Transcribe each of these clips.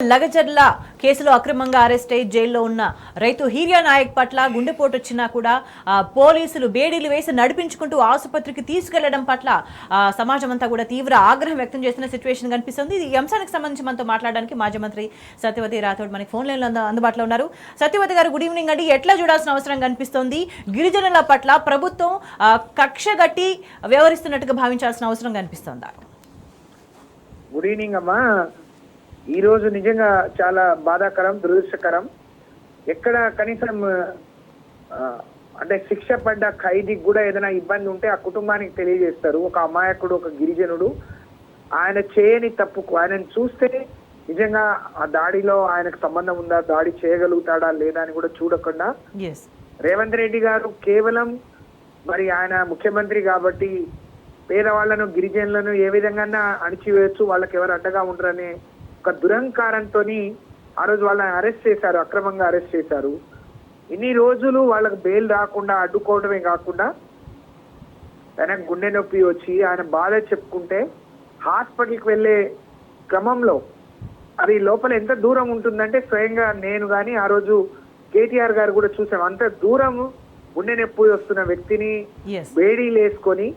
లగచర్ల కేసులో అక్రమంగా అరెస్ట్ అయి జైల్లో ఉన్న రైతు హీరియా నాయక్ పట్ల గుండెపోటు వచ్చినా కూడా పోలీసులు బేడీలు వేసి నడిపించుకుంటూ ఆసుపత్రికి తీసుకెళ్లడం పట్ల సమాజం అంతా కూడా తీవ్ర ఆగ్రహం వ్యక్తం చేస్తున్న సిచ్యువేషన్ కనిపిస్తుంది. ఈ అంశానికి సంబంధించి మనతో మాట్లాడడానికి మాజీ మంత్రి సత్యవతి రాథోడ్ మనకి ఫోన్ లైన్లో అందుబాటులో ఉన్నారు. సత్యవతి గారు, గుడ్ ఈవినింగ్ అండి. ఎట్లా చూడాల్సిన అవసరం కనిపిస్తోంది? గిరిజనుల పట్ల ప్రభుత్వం కక్షగట్టి వ్యవహరిస్తున్నట్టుగా భావించాల్సిన అవసరం కనిపిస్తోందా? గుడ్ ఈవినింగ్ అమ్మా. ఈ రోజు నిజంగా చాలా బాధాకరం, దురదృష్టకరం. ఎక్కడ కనీసం అంటే శిక్ష పడ్డ ఖైదీకి కూడా ఏదైనా ఇబ్బంది ఉంటే ఆ కుటుంబానికి తెలియజేస్తారు. ఒక అమాయకుడు, ఒక గిరిజనుడు, ఆయన చేయని తప్పుకు ఆయనను చూస్తే నిజంగా ఆ దాడిలో ఆయనకు సంబంధం ఉందా, దాడి చేయగలుగుతాడా లేదా అని కూడా చూడకుండా రేవంత్ రెడ్డి గారు కేవలం మరి ఆయన ముఖ్యమంత్రి కాబట్టి పేదవాళ్లను, గిరిజనులను ఏ విధంగా అణిచివేయచ్చు, వాళ్ళకి ఎవరు అడ్డగా ఉండరనే ఒక దురహంకారంతో ఆ రోజు వాళ్ళని అరెస్ట్ చేశారు, అక్రమంగా అరెస్ట్ చేశారు. ఇన్ని రోజులు వాళ్ళకు బెయిల్ రాకుండా అడ్డుకోవడమే కాకుండా ఆయనకు గుండె నొప్పి వచ్చి ఆయన బాధ చెప్పుకుంటే హాస్పిటల్కి వెళ్ళే క్రమంలో అది లోపల ఎంత దూరం ఉంటుందంటే స్వయంగా నేను కానీ ఆ రోజు కేటీఆర్ గారు కూడా చూసాం. అంత దూరం గుండె నొప్పి వస్తున్న వ్యక్తిని బేడీలు వేసుకొని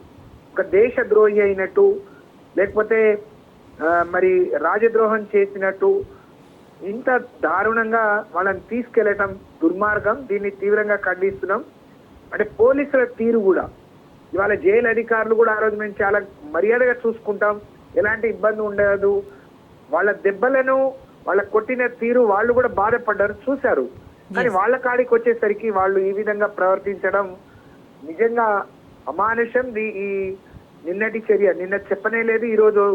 ఒక దేశ ద్రోహి అయినట్టు, లేకపోతే మరి రాజద్రోహం చేసినట్టు ఇంత దారుణంగా వాళ్ళని తీసుకెళ్లటం దుర్మార్గం. దీన్ని తీవ్రంగా ఖండిస్తున్నాం. అంటే పోలీసుల తీరు కూడా, ఇవాళ జైలు అధికారులు కూడా ఆ రోజు మేము చాలా మర్యాదగా చూసుకుంటాం, ఎలాంటి ఇబ్బంది ఉండదు, వాళ్ళ దెబ్బలను వాళ్ళ కొట్టిన తీరు వాళ్ళు కూడా బాధపడ్డారు, చూశారు. కానీ వాళ్ళ కాడికి వచ్చేసరికి వాళ్ళు ఈ విధంగా ప్రవర్తించడం నిజంగా అమానుషం. ఈ నిన్నటి చర్య నిన్న చెప్పనే లేదు, ఈరోజు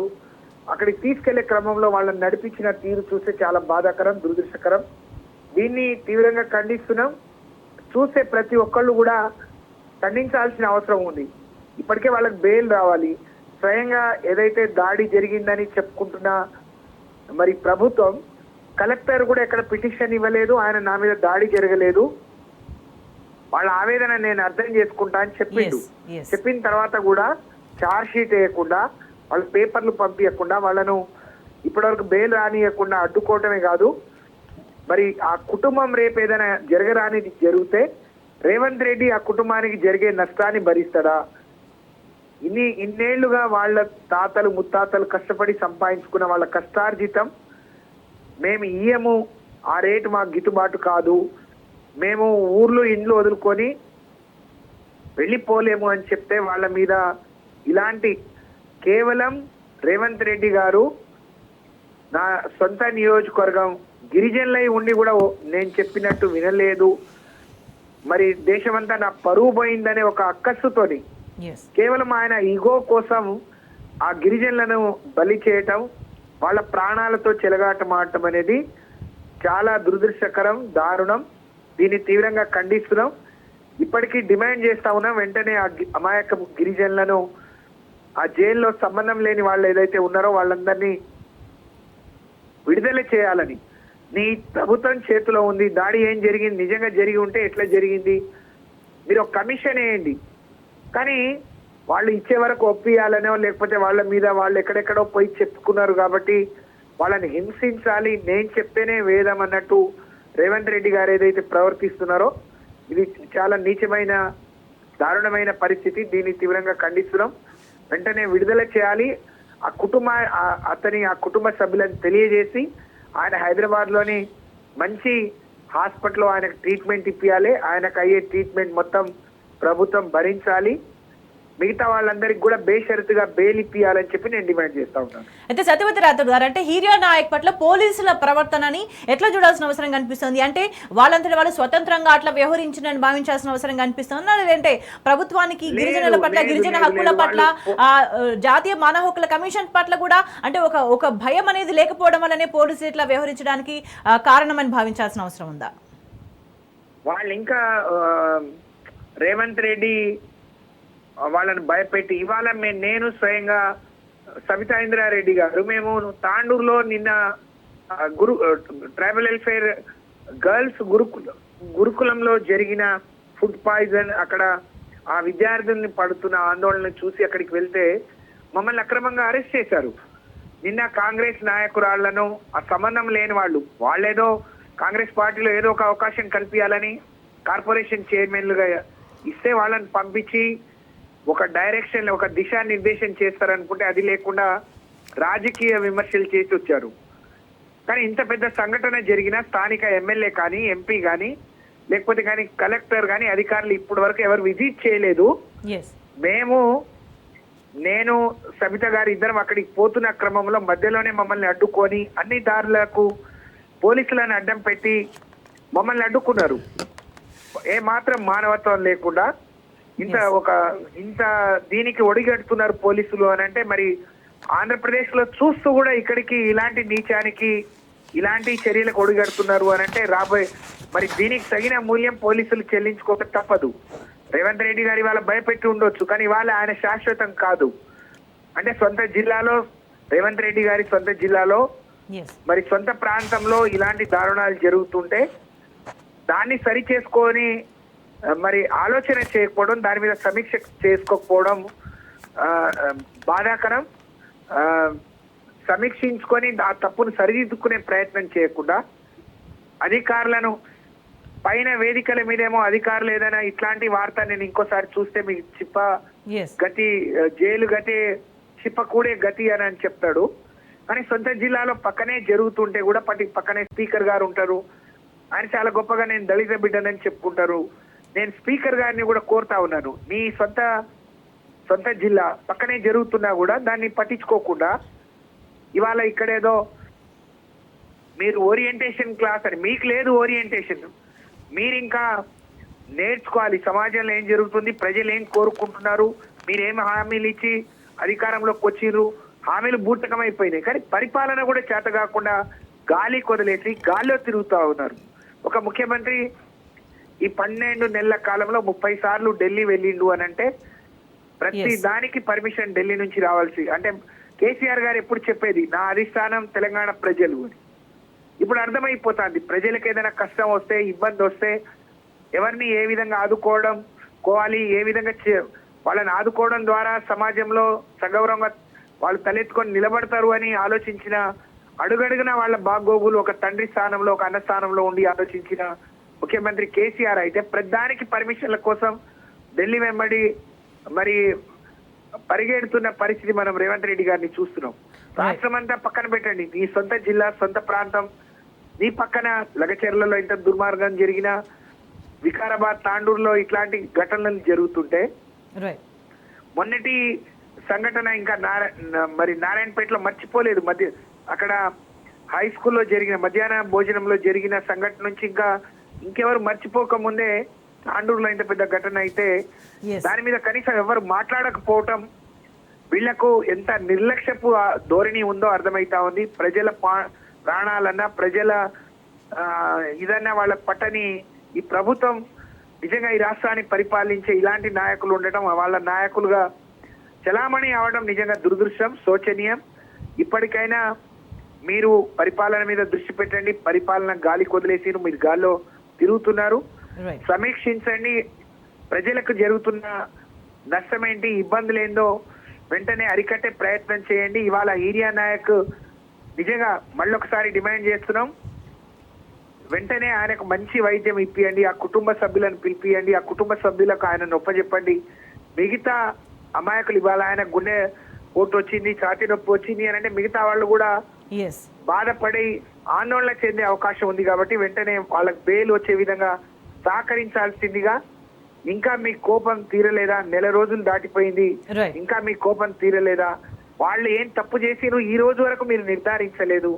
అక్కడికి తీసుకెళ్లే క్రమంలో వాళ్ళని నడిపించిన తీరు చూస్తే చాలా బాధాకరం, దురదృష్టకరం. దీన్ని తీవ్రంగా ఖండిస్తున్నాం. చూసే ప్రతి ఒక్కళ్ళు కూడా ఖండించాల్సిన అవసరం ఉంది. ఇప్పటికే వాళ్ళకి బెయిల్ రావాలి. స్వయంగా ఏదైతే దాడి జరిగిందని చెప్పుకుంటున్న మరి ప్రభుత్వం, కలెక్టర్ కూడా ఎక్కడ పిటిషన్ ఇవ్వలేదు, ఆయన నా మీద దాడి జరగలేదు, వాళ్ళ ఆవేదన నేను అర్థం చేసుకుంటా అని చెప్పిండు. చెప్పిన తర్వాత కూడా ఛార్జ్ షీట్ వేయకుండా, వాళ్ళ పేపర్లు పంపించకుండా, వాళ్ళను ఇప్పటివరకు బెయిల్ రానియకుండా అడ్డుకోవటమే కాదు, మరి ఆ కుటుంబం రేపు ఏదైనా జరగరానిది జరిగితే రేవంత్ రెడ్డి ఆ కుటుంబానికి జరిగే నష్టాన్ని భరిస్తాడా? ఇన్నేళ్లుగా వాళ్ళ తాతలు ముత్తాతలు కష్టపడి సంపాదించుకున్న వాళ్ళ కష్టార్జితం మేము ఇయ్యము, ఆ రేటు మాకు గిట్టుబాటు కాదు, మేము ఊర్లు ఇండ్లు వదులుకొని వెళ్ళిపోలేము అని చెప్తే వాళ్ళ మీద ఇలాంటి కేవలం రేవంత్ రెడ్డి గారు నా సొంత నియోజకవర్గం గిరిజనులై ఉండి కూడా నేను చెప్పినట్టు వినలేదు, మరి దేశమంతా నా పరువు పోయిందనే ఒక అక్కస్సుతోని కేవలం ఆయన ఈగో కోసం ఆ గిరిజనులను బలి చేయటం, వాళ్ళ ప్రాణాలతో చెలగాటమాడటం అనేది చాలా దురదృష్టకరం, దారుణం. దీన్ని తీవ్రంగా ఖండిస్తున్నాం. ఇప్పటికీ డిమాండ్ చేస్తా ఉన్నాం, వెంటనే ఆ అమాయక గిరిజనులను, ఆ జైల్లో సంబంధం లేని వాళ్ళు ఏదైతే ఉన్నారో వాళ్ళందరినీ విడుదల చేయాలని. నీ ప్రభుత్వం చేతిలో ఉంది, దాడి ఏం జరిగింది, నిజంగా జరిగి ఉంటే ఎట్లా జరిగింది, మీరు ఒక కమిషన్ వేయండి. కానీ వాళ్ళు ఇచ్చే వరకు ఒప్పియాలనో, లేకపోతే వాళ్ళ మీద వాళ్ళు ఎక్కడెక్కడో పోయి చెప్పుకున్నారు కాబట్టి వాళ్ళని హింసించాలి, నేను చెప్తేనే వేదం అన్నట్టు రేవంత్ రెడ్డి గారు ఏదైతే ప్రవర్తిస్తున్నారో ఇది చాలా నీచమైన, దారుణమైన పరిస్థితి. దీన్ని తీవ్రంగా ఖండిస్తున్నాం. వెంటనే విడుదల చేయాలి. ఆ కుటుంబ సభ్యులను తెలియజేసి ఆయన హైదరాబాద్ లోని మంచి హాస్పిటల్లో ఆయనకు ట్రీట్మెంట్ ఇప్పియాలి. ఆయనకు అయ్యే ట్రీట్మెంట్ మొత్తం ప్రభుత్వం భరించాలి. మిగతా వాళ్ళందరికీ కూడా బేషరతుగా బెయిల్ ఇప్పియాలని చెప్పి నేను డిమాండ్ చేస్తా ఉంటాను. అయితే సత్యవతి రాథోడ్ గారు, అంటే హీరియా నాయక్ పట్ల పోలీసుల ప్రవర్తనని ఎట్లా చూడాల్సిన అవసరం కనిపిస్తుంది? అంటే వాళ్ళంతటి వాళ్ళు స్వతంత్రంగా అట్లా వ్యవహరించాలని భావించాల్సిన అవసరం కనిపిస్తుంది, లేదంటే ప్రభుత్వానికి గిరిజనుల పట్ల, గిరిజన హక్కుల పట్ల, జాతీయ మానవ హక్కుల కమిషన్ పట్ల కూడా అంటే ఒక భయం అనేది లేకపోవడం వల్లనే పోలీసులు ఇట్లా వ్యవహరించడానికి కారణమని భావించాల్సిన అవసరం ఉందా? వాళ్ళు ఇంకా రేవంత్ రెడ్డి వాళ్ళని భయపెట్టి, ఇవాళ నేను స్వయంగా సబితా ఇంద్రారెడ్డి గారు మేము తాండూరులో నిన్న ట్రైబల్ వెల్ఫేర్ గర్ల్స్ గురుకులంలో జరిగిన ఫుడ్ పాయిజన్, అక్కడ ఆ విద్యార్థుల్ని పడుతున్న ఆందోళన చూసి అక్కడికి వెళ్తే మమ్మల్ని అక్రమంగా అరెస్ట్ చేశారు. నిన్న కాంగ్రెస్ నాయకురాళ్లను ఆ సంబంధం లేని వాళ్ళేదో కాంగ్రెస్ పార్టీలో ఏదో ఒక అవకాశం కల్పించాలని కార్పొరేషన్ చైర్మన్లుగా ఇస్తే వాళ్ళని పంపించి ఒక డైరెక్షన్ ఒక దిశానిర్దేశం చేస్తారనుకుంటే అది లేకుండా రాజకీయ విమర్శలు చేసి వచ్చారు. కానీ ఇంత పెద్ద సంఘటన జరిగిన స్థానిక ఎమ్మెల్యే కానీ ఎంపీ కానీ లేకపోతే కానీ కలెక్టర్ కానీ అధికారులు ఇప్పటి వరకు ఎవరు విజిట్ చేయలేదు. నేను సబిత గారు ఇద్దరం అక్కడికి పోతున్న క్రమంలో మధ్యలోనే మమ్మల్ని అడ్డుకొని అన్ని దారులకు పోలీసులను అడ్డం పెట్టి మమ్మల్ని అడ్డుకున్నారు. ఏ మాత్రం మానవత్వం లేకుండా ఇంత దీనికి ఒడిగడుతున్నారు పోలీసులు అని అంటే మరి ఆంధ్రప్రదేశ్ లో చూస్తూ కూడా ఇక్కడికి ఇలాంటి నీచానికి ఇలాంటి చర్యలకు ఒడిగడుతున్నారు అని అంటే మరి దీనికి తగిన మూల్యం పోలీసులు చెల్లించుకోక తప్పదు. రేవంత్ రెడ్డి గారి వాళ్ళ భయపెట్టి ఉండొచ్చు, కానీ వాళ్ళ ఆయన శాశ్వతం కాదు. అంటే సొంత జిల్లాలో రేవంత్ రెడ్డి గారి సొంత జిల్లాలో మరి సొంత ప్రాంతంలో ఇలాంటి దారుణాలు జరుగుతుంటే దాన్ని సరి చేసుకొని మరి ఆలోచన చేయకపోవడం, దాని మీద సమీక్ష చేసుకోకపోవడం బాధాకరం. సమీక్షించుకొని ఆ తప్పును సరిదిద్దుకునే ప్రయత్నం చేయకుండా అధికారులను పైన వేదికల మీదేమో అధికారులు ఏదైనా ఇట్లాంటి వార్త నేను ఇంకోసారి చూస్తే మీకు చిప్ప గతి జైలు గతి చిప్ప కూడే గతి అని చెప్తాడు. కానీ సొంత జిల్లాలో పక్కనే జరుగుతుంటే కూడా పక్కనే స్పీకర్ గారు ఉంటారు. ఆయన చాలా గొప్పగా నేను దళిత బిడ్డనని చెప్పుకుంటారు. నేను స్పీకర్ గారిని కూడా కోరుతా ఉన్నాను, మీ సొంత జిల్లా పక్కనే జరుగుతున్నా కూడా దాన్ని పట్టించుకోకుండా ఇవాళ ఇక్కడేదో మీరు ఓరియంటేషన్ క్లాస్ అని మీకు లేదు ఓరియంటేషన్. మీరు ఇంకా నేర్చుకోవాలి సమాజంలో ఏం జరుగుతుంది, ప్రజలు ఏం కోరుకుంటున్నారు, మీరేం హామీలు ఇచ్చి అధికారంలోకి వచ్చిర్రు, హామీలు బూటకం అయిపోయినాయి. కానీ పరిపాలన కూడా చేత కాకుండా గాలి కొదిలేసి గాల్లో తిరుగుతూ ఉన్నారు. ఒక ముఖ్యమంత్రి ఈ 12 నెలల కాలంలో 30 సార్లు ఢిల్లీ వెళ్ళిండు అని అంటే ప్రతి దానికి పర్మిషన్ ఢిల్లీ నుంచి రావాల్సి. అంటే కేసీఆర్ గారు ఎప్పుడు చెప్పేది నా అధిష్టానం తెలంగాణ ప్రజలు అని. ఇప్పుడు అర్థమైపోతుంది ప్రజలకు ఏదైనా కష్టం వస్తే ఇబ్బంది వస్తే ఎవరిని ఏ విధంగా ఆదుకోవాలి, ఏ విధంగా వాళ్ళని ఆదుకోవడం ద్వారా సమాజంలో సగౌరవంగా వాళ్ళు తలెత్తుకొని నిలబడతారు అని ఆలోచించిన అడుగడుగున వాళ్ళ బాగోగులు ఒక తండ్రి స్థానంలో ఒక అన్న స్థానంలో ఉండి ఆలోచించిన ముఖ్యమంత్రి కేసీఆర్ అయితే ప్రధానికి పర్మిషన్ల కోసం ఢిల్లీ వెంబడి మరి పరిగెడుతున్న పరిస్థితి మనం రేవంత్ రెడ్డి గారిని చూస్తున్నాం. రాష్ట్రం అంతా పక్కన పెట్టండి, నీ సొంత జిల్లా సొంత ప్రాంతం నీ పక్కన లగచెర్లలో ఇంత దుర్మార్గం జరిగిన వికారాబాద్ తాండూరులో ఇట్లాంటి ఘటనలు జరుగుతుంటే మొన్నటి సంఘటన ఇంకా మరి నారాయణపేటలో మర్చిపోలేదు. అక్కడ హై స్కూల్లో జరిగిన మధ్యాహ్న భోజనంలో జరిగిన సంఘటన నుంచి ఇంకెవరు మర్చిపోక ముందే తాండూరులో ఇంత పెద్ద ఘటన అయితే దాని మీద కనీసం ఎవరు మాట్లాడకపోవటం వీళ్లకు ఎంత నిర్లక్ష్యపు ధోరణి ఉందో అర్థమైతా ఉంది. ప్రజల ప్రాణాలన్నా ప్రజల ఇదన్నా వాళ్ళ పట్టని ఈ ప్రభుత్వం నిజంగా ఈ రాష్ట్రాన్ని పరిపాలించే ఇలాంటి నాయకులు ఉండటం, వాళ్ళ నాయకులుగా చలామణి అవడం నిజంగా దురదృష్టం, శోచనీయం. ఇప్పటికైనా మీరు పరిపాలన మీద దృష్టి పెట్టండి. పరిపాలన గాలి కొదిలేసి మీరు గాల్లో తిరుగుతున్నారు. సమీక్షించండి, ప్రజలకు జరుగుతున్న నష్టం ఏంటి, ఇబ్బందులు ఏందో వెంటనే అరికట్టే ప్రయత్నం చేయండి. ఇవాళ హీరియా నాయక్ నిజంగా మళ్ళొకసారి డిమాండ్ చేస్తున్నాం, వెంటనే ఆయనకు మంచి వైద్యం ఇప్పియండి, ఆ కుటుంబ సభ్యులను పిలిపియండి, ఆ కుటుంబ సభ్యులకు ఆయన నొప్పజెప్పండి. మిగతా అమాయకులు ఇవాళ ఆయన గుండె పోటు వచ్చింది, ఛాతీ నొప్పి వచ్చింది అని అంటే మిగతా వాళ్ళు కూడా బాధపడి ఆందోళన చెందే అవకాశం ఉంది. కాబట్టి వెంటనే వాళ్ళకి బెయిల్ వచ్చే విధంగా సహకరించాల్సిందిగా. ఇంకా మీ కోపం తీరలేదా? నెల రోజులు దాటిపోయింది, ఇంకా మీ కోపం తీరలేదా? వాళ్ళు ఏం తప్పు చేసిరు ఈ రోజు వరకు మీరు నిర్ధారించలేదు.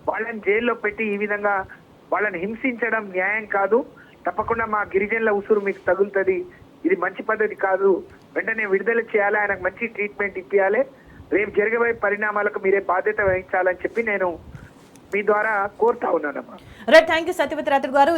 వాళ్ళని జైల్లో పెట్టి ఈ విధంగా వాళ్ళని హింసించడం న్యాయం కాదు. తప్పకుండా మా గిరిజనుల ఉసురు మీకు తగులుతుంది. ఇది మంచి పద్ధతి కాదు. వెంటనే విడుదల చేయాలి, ఆయనకు మంచి ట్రీట్మెంట్ ఇప్పియాలి. రేపు జరగబోయే పరిణామాలకు మీరే బాధ్యత వహించాలని చెప్పి నేను మీ ద్వారా కోరుతా ఉన్నానమ్మా. Right, thank you Satyavathi Rathod గారు.